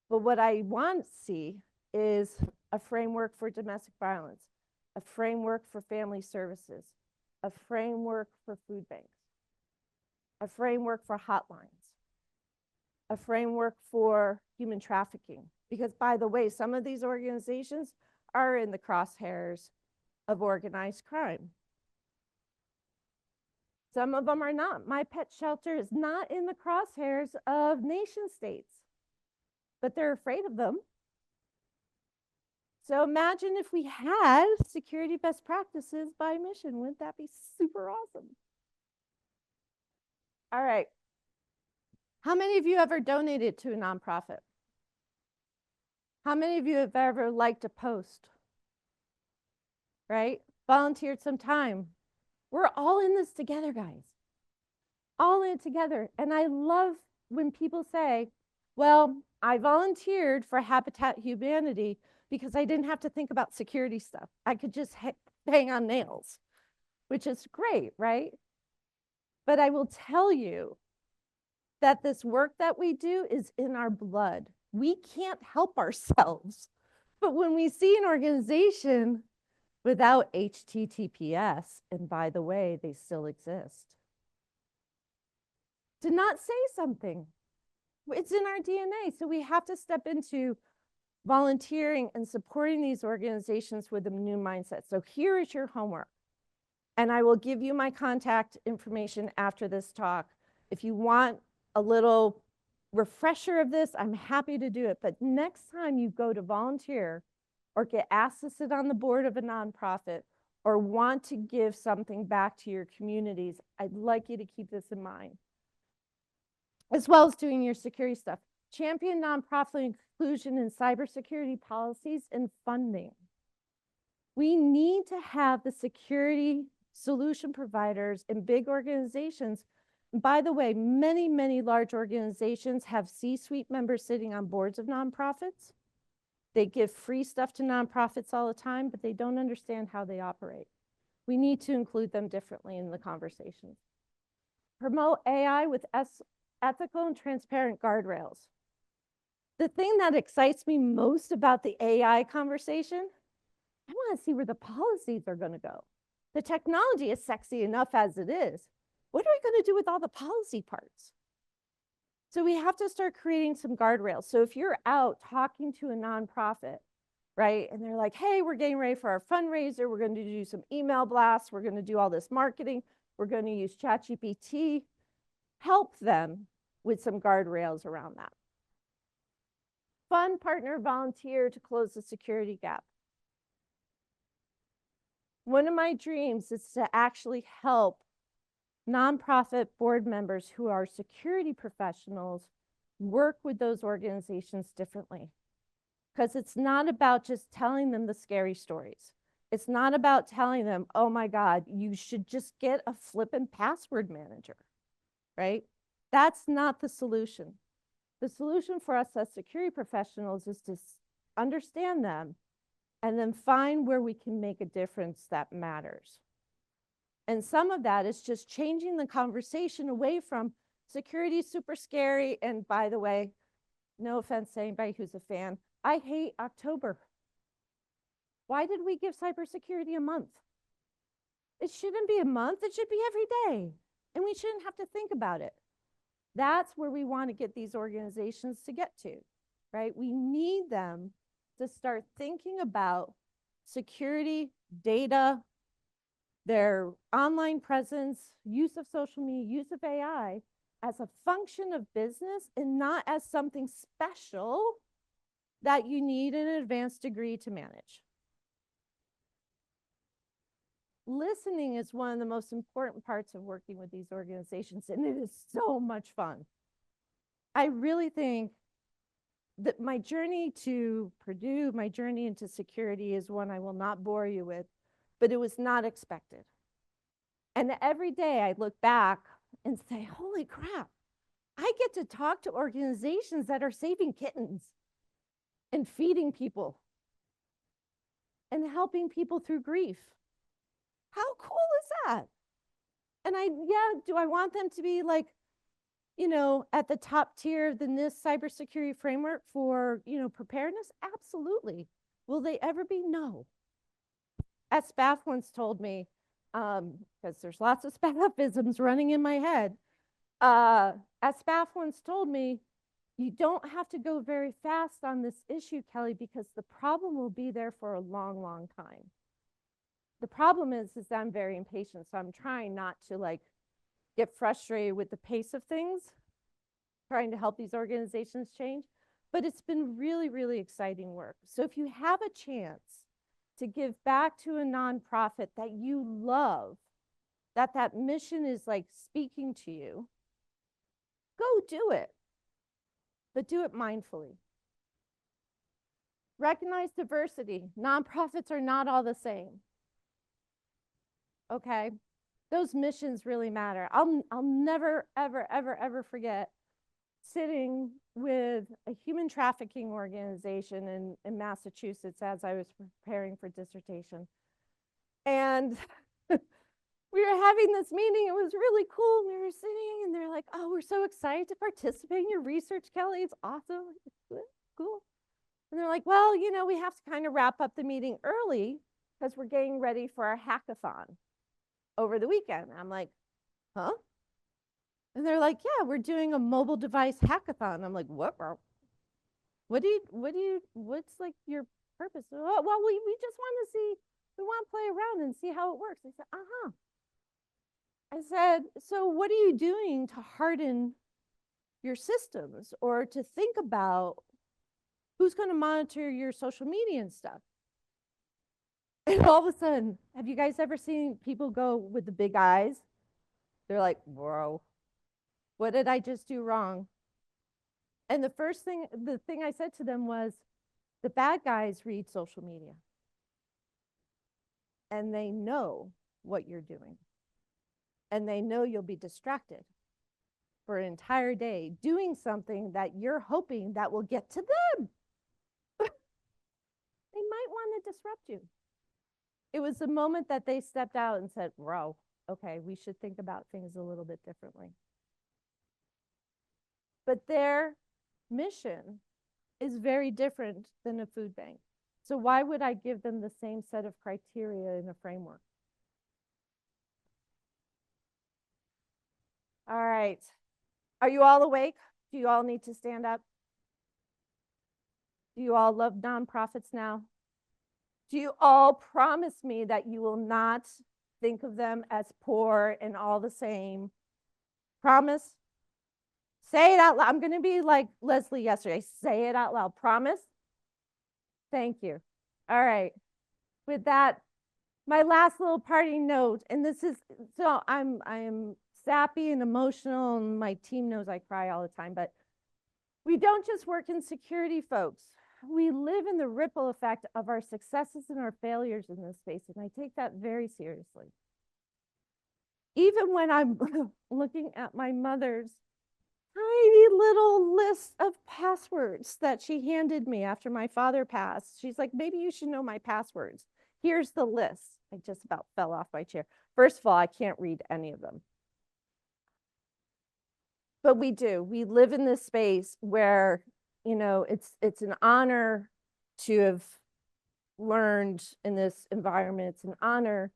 [SPEAKER 2] But what I want to see is a framework for domestic violence, a framework for family services, a framework for food banks, a framework for hotlines, a framework for human trafficking. Because by the way, some of these organizations are in the crosshairs of organized crime. Some of them are not. My pet shelter is not in the crosshairs of nation states, but they're afraid of them. So imagine if we had security best practices by mission. Wouldn't that be super awesome? All right. How many of you ever donated to a nonprofit? How many of you have ever liked a post? Right? Volunteered some time. We're all in this together, guys. All in it together. And I love when people say, well, I volunteered for Habitat Humanity because I didn't have to think about security stuff. I could just hang on nails, which is great, right? But I will tell you that this work that we do is in our blood. We can't help ourselves. But when we see an organization without HTTPS, and by the way, they still exist, to not say something. It's in our DNA. So we have to step into volunteering and supporting these organizations with a new mindset. So here is your homework. And I will give you my contact information after this talk. If you want a little refresher of this, I'm happy to do it. But next time you go to volunteer or get asked to sit on the board of a nonprofit or want to give something back to your communities, I'd like you to keep this in mind, as well as doing your security stuff. Champion nonprofit inclusion in cybersecurity policies and funding. We need to have the security solution providers in big organizations. By the way, many, many large organizations have C-suite members sitting on boards of nonprofits. They give free stuff to nonprofits all the time, but they don't understand how they operate. We need to include them differently in the conversation. Promote AI with ethical and transparent guardrails. The thing that excites me most about the AI conversation, I want to see where the policies are going to go. The technology is sexy enough as it is. What are we going to do with all the policy parts? So we have to start creating some guardrails. So if you're out talking to a nonprofit, right, and they're like, hey, we're getting ready for our fundraiser, we're going to do some email blasts, we're going to do all this marketing, we're going to use ChatGPT, help them with some guardrails around that. Fund, partner, volunteer to close the security gap. One of my dreams is to actually help nonprofit board members who are security professionals work with those organizations differently. Because it's not about just telling them the scary stories. It's not about telling them, oh my God, you should just get a flippin' password manager, right? That's not the solution. The solution for us as security professionals is to understand them and then find where we can make a difference that matters. And some of that is just changing the conversation away from security is super scary. And by the way, no offense to anybody who's a fan, I hate October. Why did we give cybersecurity a month? It shouldn't be a month, it should be every day. And we shouldn't have to think about it. That's where we want to get these organizations to get to, right? We need them to start thinking about security, data, their online presence, use of social media, use of AI as a function of business and not as something special that you need an advanced degree to manage. Listening is one of the most important parts of working with these organizations, and it is so much fun. I really think that my journey to Purdue, my journey into security is one I will not bore you with, but it was not expected. And every day I look back and say, holy crap, I get to talk to organizations that are saving kittens and feeding people and helping people through grief. How cool is that? And do I want them to be like, at the top tier of the NIST cybersecurity framework for, preparedness? Absolutely. Will they ever be? No. As Spaff once told me, because there's lots of Spaffisms running in my head, as Spaff once told me, you don't have to go very fast on this issue, Kelley, because the problem will be there for a long, long time. The problem is that I'm very impatient, so I'm trying not to get frustrated with the pace of things, trying to help these organizations change. But it's been really, really exciting work. So if you have a chance to give back to a nonprofit that you love, that mission is speaking to you, go do it, but do it mindfully. Recognize diversity. Nonprofits are not all the same. Okay, those missions really matter. I'll never, ever, ever, ever forget sitting with a human trafficking organization in Massachusetts as I was preparing for dissertation. And we were having this meeting. It was really cool. We were sitting and they're like, oh, we're so excited to participate in your research, Kelley. It's awesome. Cool. And they're like, well, you know, we have to kind of wrap up the meeting early because we're getting ready for our hackathon over the weekend. I'm like, huh? And they're like, yeah, we're doing a mobile device hackathon. I'm like, what? What's like your purpose? Oh, well, we just want to see, we want to play around and see how it works. I said, uh-huh. I said, so what are you doing to harden your systems or to think about who's going to monitor your social media and stuff? And all of a sudden, have you guys ever seen people go with the big eyes? They're like, bro, what did I just do wrong? And the thing I said to them was, the bad guys read social media. And they know what you're doing. And they know you'll be distracted for an entire day doing something that you're hoping that will get to them. They might want to disrupt you. It was the moment that they stepped out and said, bro, okay, we should think about things a little bit differently. But their mission is very different than a food bank. So why would I give them the same set of criteria in a framework? All right. Are you all awake? Do you all need to stand up? Do you all love nonprofits now? Do you all promise me that you will not think of them as poor and all the same? Promise? Say it out loud. I'm going to be like Leslie yesterday. Say it out loud. Promise? Thank you. All right. With that, my last little parting note, and this is, so I am sappy and emotional, and my team knows I cry all the time, but we don't just work in security, folks. We live in the ripple effect of our successes and our failures in this space, and I take that very seriously. Even when I'm looking at my mother's tiny little list of passwords that she handed me after my father passed, she's like, maybe you should know my passwords. Here's the list. I just about fell off my chair. First of all, I can't read any of them. But we do. We live in this space where, you know, it's an honor to have learned in this environment. It's an honor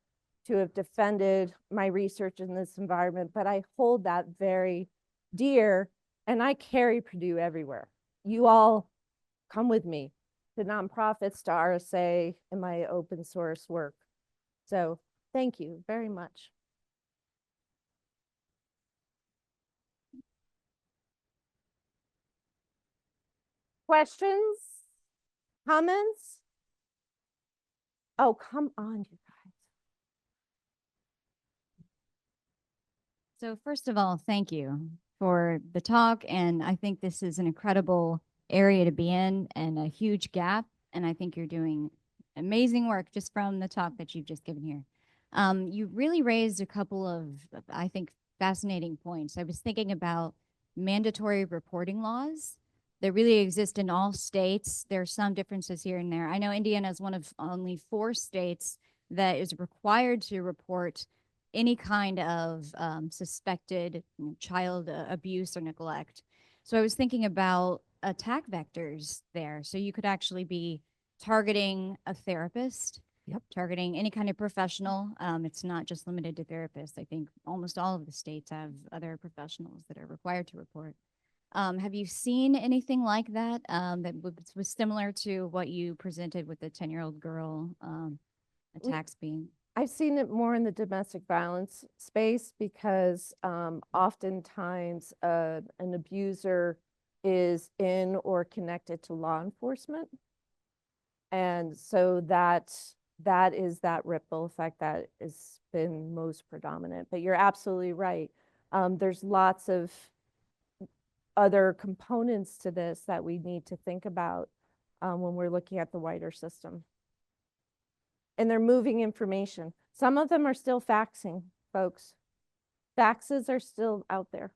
[SPEAKER 2] to have defended my research in this environment, but I hold that very dear, and I carry Purdue everywhere. You all come with me to nonprofits, to RSA, and my open source work. So thank you very much. Questions? Comments? Oh, come on, you guys.
[SPEAKER 3] So first of all, thank you for the talk. And I think this is an incredible area to be in and a huge gap. And I think you're doing amazing work just from the talk that you've just given here. You really raised a couple of, I think, fascinating points. I was thinking about mandatory reporting laws that really exist in all states. There are some differences here and there. I know Indiana is one of only 4 states that is required to report any kind of suspected child abuse or neglect. So I was thinking about attack vectors there. So you could actually be targeting a therapist, targeting any kind of professional. It's not just limited to therapists. I think almost all of the states have other professionals that are required to report. Have you seen anything like that that was similar to what you presented with the 10-year-old girl attacks being?
[SPEAKER 2] I've seen it more in the domestic violence space because oftentimes an abuser is in or connected to law enforcement. And so that is that ripple effect that has been most predominant. But you're absolutely right. There's lots of other components to this that we need to think about when we're looking at the wider system. And they're moving information. Some of them are still faxing, folks. Faxes are still out there.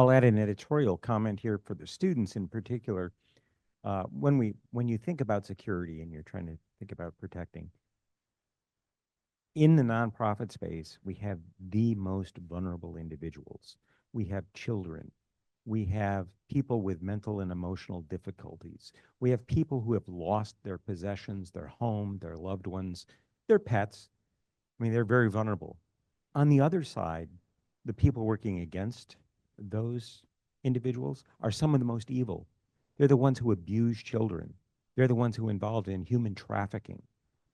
[SPEAKER 1] I'll add an editorial comment here for the students in particular. When you think about security and you're trying to think about protecting, in the nonprofit space, we have the most vulnerable individuals. We have children. We have people with mental and emotional difficulties. We have people who have lost their possessions, their home, their loved ones, their pets. I mean, they're very vulnerable. On the other side, the people working against those individuals are some of the most evil. They're the ones who abuse children. They're the ones who are involved in human trafficking.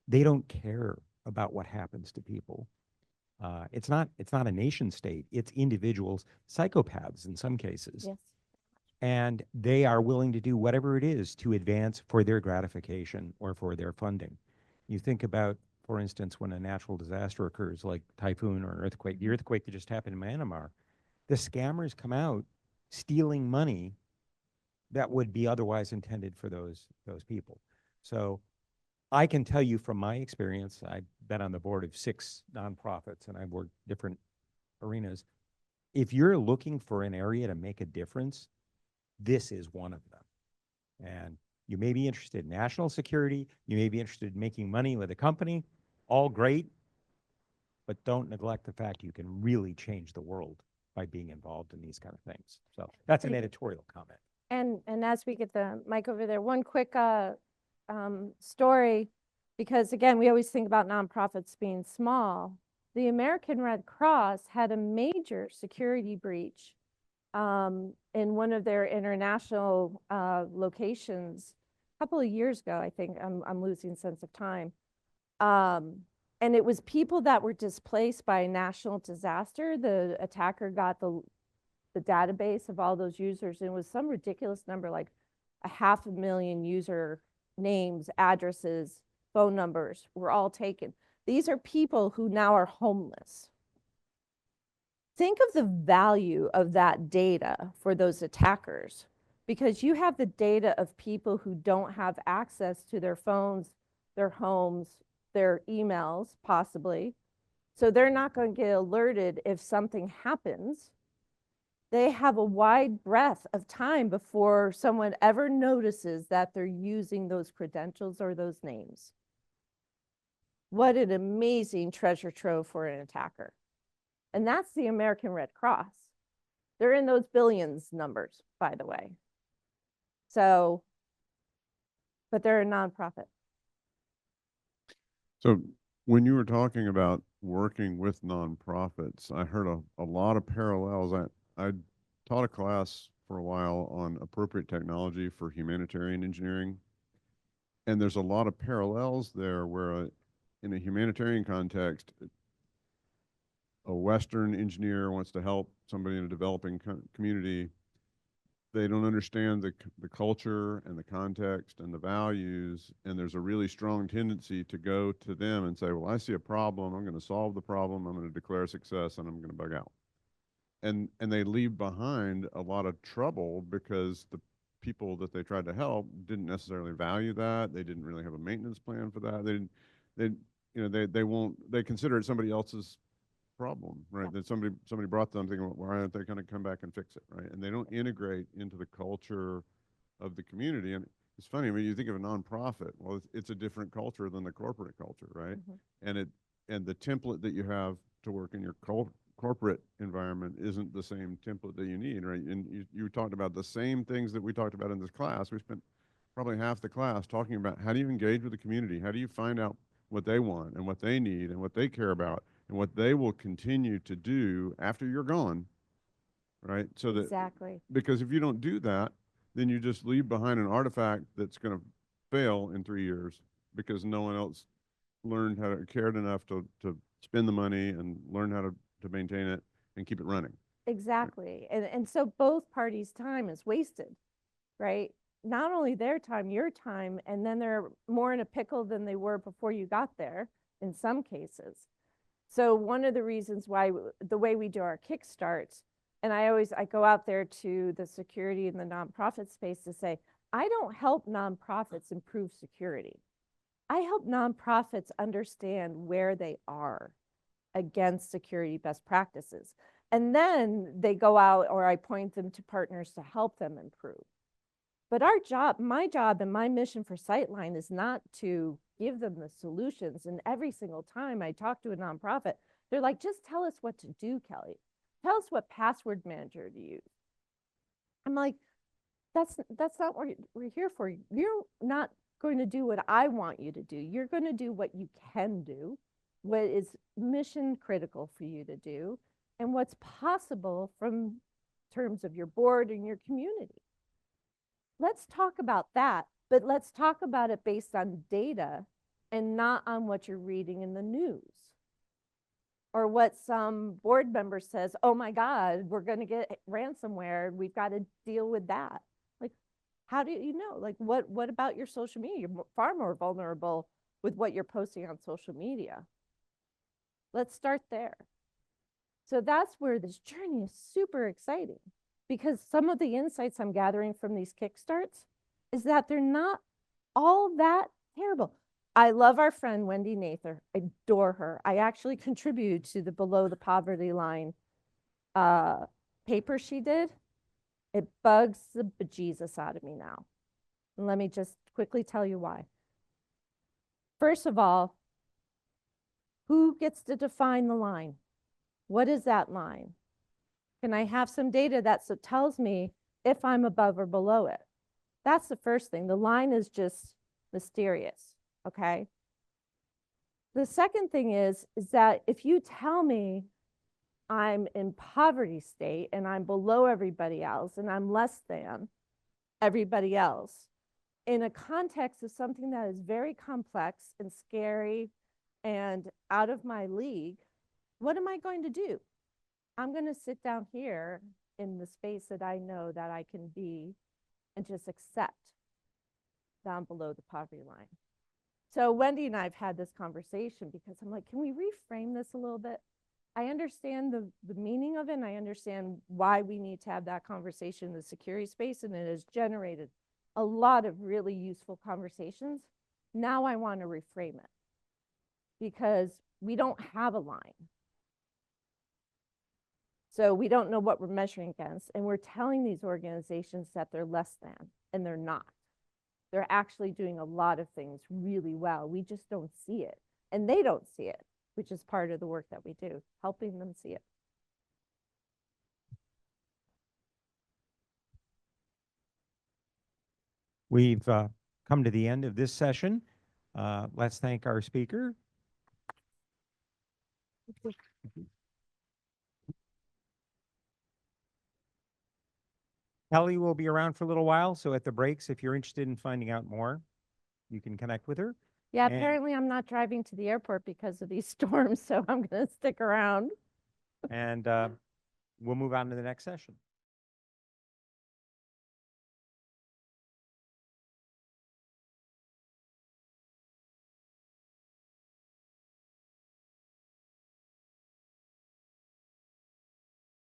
[SPEAKER 1] They don't care about what happens to people. It's not a nation state. It's individuals, psychopaths in some cases.
[SPEAKER 2] Yes.
[SPEAKER 1] And they are willing to do whatever it is to advance for their gratification or for their funding. You think about, for instance, when a natural disaster occurs, like typhoon or an earthquake, the earthquake that just happened in Myanmar, the scammers come out stealing money that would be otherwise intended for those people. So I can tell you from my experience, I've been on the board of 6 nonprofits and I've worked different arenas. If you're looking for an area to make a difference, this is one of them. And you may be interested in national security, you may be interested in making money with a company, all great, but don't neglect the fact you can really change the world by being involved in these kind of things. So that's an editorial comment.
[SPEAKER 2] And as we get the mic over there, one quick story, because again, we always think about nonprofits being small. The American Red Cross had a major security breach in one of their international locations a couple of years ago. I think I'm losing sense of time. And it was people that were displaced by a national disaster. The attacker got the database of all those users, and it was some ridiculous number, like 500,000 user names, addresses, phone numbers were all taken. These are people who now are homeless. Think of the value of that data for those attackers, because you have the data of people who don't have access to their phones, their homes, their emails, possibly. So they're not going to get alerted if something happens. They have a wide breadth of time before someone ever notices that they're using those credentials or those names. What an amazing treasure trove for an attacker. And that's the American Red Cross. They're in those billions numbers, by the way. So, but they're a nonprofit.
[SPEAKER 4] So when you were talking about working with nonprofits, I heard a lot of parallels. I taught a class for a while on appropriate technology for humanitarian engineering. And there's a lot of parallels there where in a humanitarian context, a Western engineer wants to help somebody in a developing community. They don't understand the culture and the context and the values, and there's a really strong tendency to go to them and say, well, I see a problem, I'm going to solve the problem, I'm going to declare success, and I'm going to bug out. And they leave behind a lot of trouble because the people that they tried to help didn't necessarily value that. They didn't really have a maintenance plan for that. They consider it somebody else's problem, right? That somebody brought them thinking, well, why aren't they going to come back and fix it, right? And they don't integrate into the culture of the community. And it's funny, when you think of a nonprofit, well, it's a different culture than the corporate culture, right? Mm-hmm. And the template that you have to work in your corporate environment isn't the same template that you need, right? And you talked about the same things that we talked about in this class. We spent probably half the class talking about how do you engage with the community? How do you find out what they want and what they need and what they care about and what they will continue to do after you're gone, right? So that
[SPEAKER 2] Exactly.
[SPEAKER 4] Because if you don't do that, then you just leave behind an artifact that's going to fail in 3 years because no one else learned how to cared enough to spend the money and learn how to maintain it and keep it running.
[SPEAKER 2] Exactly. And so both parties' time is wasted, right? Not only their time, your time, and then they're more in a pickle than they were before you got there in some cases. So one of the reasons why the way we do our Kickstarts, and I go out there to the security and the nonprofit space to say, I don't help nonprofits improve security. I help nonprofits understand where they are against security best practices. And then they go out, or I point them to partners to help them improve. But our job, my job and my mission for Sightline is not to give them the solutions. And every single time I talk to a nonprofit, they're like, just tell us what to do, Kelley. Tell us what password manager to use. I'm like, that's not what we're here for. You're not going to do what I want you to do. You're going to do what you can do, what is mission critical for you to do, and what's possible from terms of your board and your community. Let's talk about that, but let's talk about it based on data and not on what you're reading in the news or what some board member says, oh my God, we're going to get ransomware. We've got to deal with that. Like, how do you know? Like, what about your social media? You're far more vulnerable with what you're posting on social media. Let's start there. So that's where this journey is super exciting, because some of the insights I'm gathering from these kickstarts is that they're not all that terrible. I love our friend Wendy Nather. I adore her. I actually contributed to the Below the Poverty Line paper she did. It bugs the bejesus out of me now. And let me just quickly tell you why. First of all, who gets to define the line? What is that line? Can I have some data that tells me if I'm above or below it? That's the first thing. The line is just mysterious, okay? The second thing is that if you tell me I'm in poverty state and I'm below everybody else and I'm less than everybody else in a context of something that is very complex and scary and out of my league, what am I going to do? I'm going to sit down here in the space that I know that I can be and just accept down below the poverty line. So Wendy and I have had this conversation because I'm like, can we reframe this a little bit? I understand the meaning of it, and I understand why we need to have that conversation in the security space, and it has generated a lot of really useful conversations. Now I want to reframe it because we don't have a line. So we don't know what we're measuring against, and we're telling these organizations that they're less than, and they're not. They're actually doing a lot of things really well. We just don't see it, and they don't see it, which is part of the work that we do, helping them see it.
[SPEAKER 1] We've come to the end of this session. Let's thank our speaker. Kelley will be around for a little while, so at the breaks, if you're interested in finding out more, you can connect with her.
[SPEAKER 2] Yeah,
[SPEAKER 1] And-
[SPEAKER 2] apparently I'm not driving to the airport because of these storms, so I'm going to stick around.
[SPEAKER 1] And we'll move on to the next session.